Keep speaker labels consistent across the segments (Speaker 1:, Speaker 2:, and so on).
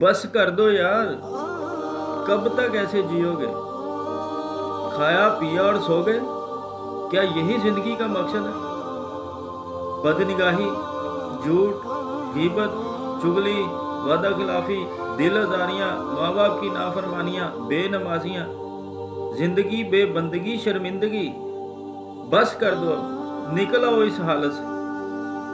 Speaker 1: बस कर दो यार, कब तक ऐसे जियोगे? खाया पिया और सो गए, क्या यही जिंदगी का मकसद है? बदनिगाही, झूठ, गीबत, चुगली, वादा खिलाफी, दिल आजारियाँ, माँ बाप की नाफरमानियाँ, बेनमाजियाँ, जिंदगी बेबंदगी, शर्मिंदगी। बस कर दो अब, निकल आओ इस हालत से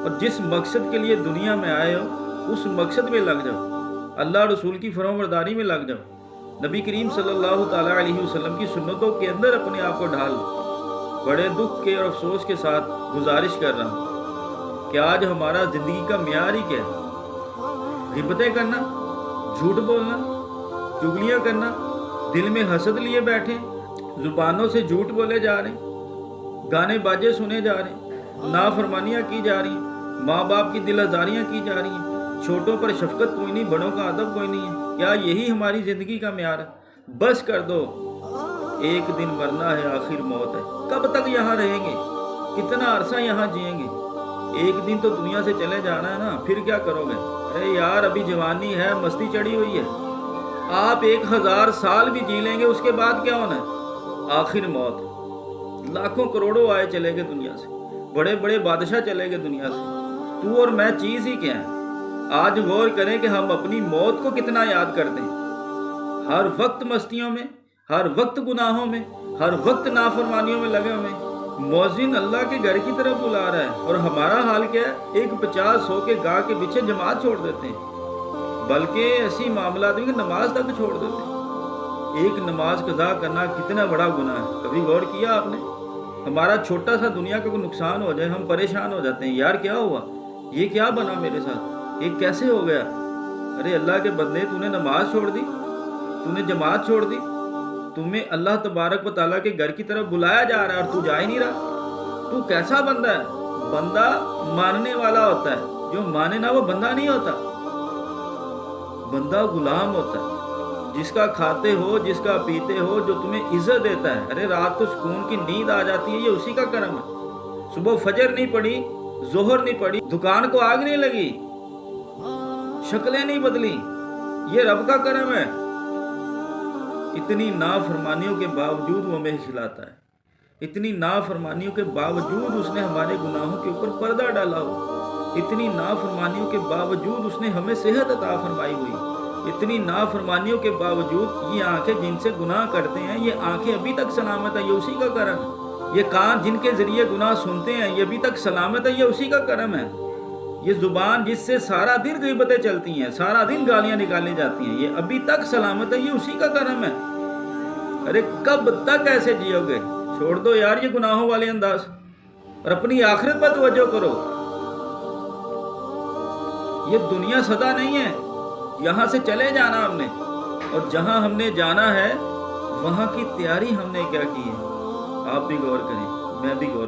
Speaker 1: और जिस मकसद के लिए दुनिया में आए हो उस मकसद में लग जाओ। अल्लाह रसूल की फरमाबरदारी में लग जाओ। नबी करीम सल्लल्लाहु ताला अलैहि वसल्लम की सुन्नतों के अंदर अपने आप को ढाल लो। बड़े दुख के और अफसोस के साथ गुजारिश कर रहा हूँ कि आज हमारा ज़िंदगी का मियार ही क्या है? गिबतें करना, झूठ बोलना, चुगलियाँ करना, दिल में हसद लिए बैठे, ज़ुबानों से झूठ बोले जा रहे, गाने बाजे सुने जा रहे, नाफरमानियाँ की जा रही हैं, माँ बाप की दिल आज़ारियाँ की जा रही हैं, छोटों पर शफकत कोई नहीं, बड़ों का अदब कोई नहीं है। क्या यही हमारी ज़िंदगी का म्यार है? बस कर दो, एक दिन मरना है, आखिर मौत है। कब तक यहाँ रहेंगे? कितना अरसा यहाँ जिएंगे? एक दिन तो दुनिया से चले जाना है ना, फिर क्या करोगे? अरे यार, अभी जवानी है, मस्ती चढ़ी हुई है। आप 1000 साल भी जी लेंगे, उसके बाद क्या होना है? आखिर मौत। लाखों करोड़ों आए चले गए दुनिया से, बड़े बड़े बादशाह चले गए दुनिया से। तू और मैं चीज़ ही क्या है? आज गौर करें कि हम अपनी मौत को कितना याद करते हैं। हर वक्त मस्तियों में, हर वक्त गुनाहों में, हर वक्त नाफरमानियों में लगे हुए। मौजिन अल्लाह के घर की तरफ बुला रहा है और हमारा हाल क्या है? एक 50-100 के गा के पीछे जमात छोड़ देते हैं, बल्कि ऐसी मामला में नमाज तक छोड़ देते हैं। एक नमाज कज़ा करना कितना बड़ा गुनाह है, कभी गौर किया आपने? हमारा छोटा सा दुनिया का कोई नुकसान हो जाए, हम परेशान हो जाते हैं। यार क्या हुआ? ये क्या बना मेरे साथ? ये कैसे हो गया? अरे अल्लाह के बंदे, तूने नमाज छोड़ दी, तूने जमात छोड़ दी, तुम्हें अल्लाह तबारक व तआला के घर की तरफ बुलाया जा रहा है और तू जा ही नहीं रहा। तू कैसा बंदा है? बंदा मानने वाला होता है, जो माने ना वो बंदा नहीं होता। बंदा गुलाम होता है, जिसका खाते हो, जिसका पीते हो, जो तुम्हें इज्जत देता है। अरे रात को सुकून की नींद आ जाती है, ये उसी का करम है। सुबह फजर नहीं पड़ी, जोहर नहीं पड़ी, दुकान को आग नहीं लगी, शक्लें नहीं बदली, ये रब का करम है। इतनी नाफरमानियों के बावजूद वो हमें खिलाता है, इतनी नाफरमानियों के बावजूद उसने हमारे गुनाहों के ऊपर पर्दा डाला हो, इतनी नाफरमानियों के बावजूद उसने हमें सेहत अता फरमाई हुई, इतनी नाफरमानियों के बावजूद ये आंखें जिनसे गुनाह करते हैं, ये आंखें अभी तक सलामत है, ये उसी का करम है। ये कान जिनके जरिए गुनाह सुनते हैं, ये अभी तक सलामत है, ये उसी का करम है। ये जुबान जिससे सारा दिन गीबतें चलती हैं, सारा दिन गालियां निकाली जाती हैं, ये अभी तक सलामत है, ये उसी का करम है। अरे कब तक ऐसे जियोगे? छोड़ दो यार ये गुनाहों वाले अंदाज और अपनी आखिरत पर तवज्जो करो। ये दुनिया सदा नहीं है, यहाँ से चले जाना हमने, और जहाँ हमने जाना है वहाँ की तैयारी हमने क्या की है? आप भी गौर करें, मैं भी गौर